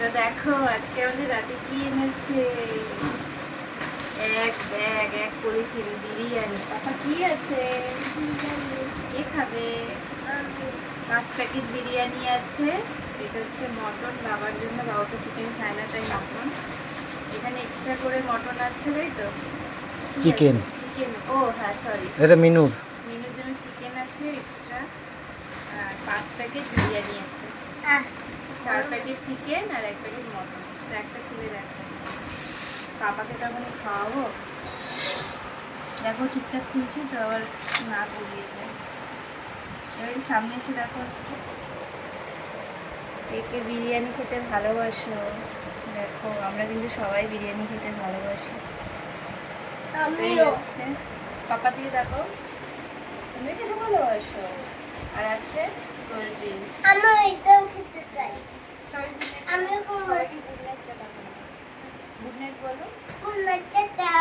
তো দেখো আজকে আমাদের রাতে কি এনেছে। এক পলিথিন বিরিয়ানি। পাপা কি আছে? কে খাবে? 5 প্যাকেট বিরিয়ানি আছে। এটা হচ্ছে মটন, বাবার জন্য। বাবা তো চিকেন খায় না, তাই মটন। এখানে এক্সট্রা করে মটন আছে, তাই তো? চিকেন। চিকেন, ও হ্যাঁ সরি, এটা মিনুর জন্য চিকেন আছে এক্সট্রা। আর 5 প্যাকেট বিরিয়ানি আছে। 4 প্যাকেট চিকেন আর 1 প্যাকেট মটন। তো একটা খুলে দেখো, পাপাকে তখন খাওয়াবো। দেখো ঠিকঠাক খুলছি তো, আবার না গলিয়ে যায়। এবার সামনে এসে দেখো, কে কে বিরিয়ানি খেতে ভালোবাসো। দেখো আমরা কিন্তু সবাই বিরিয়ানি খেতে ভালোবাসি। হচ্ছে পাপা দিয়ে দেখো, তুমি খেতে ভালোবাসো। আর আছে কোল্ড ড্রিঙ্কস। আমি এটাও খেতে চাই। আমি গুড নাইট বলো। Good night tata.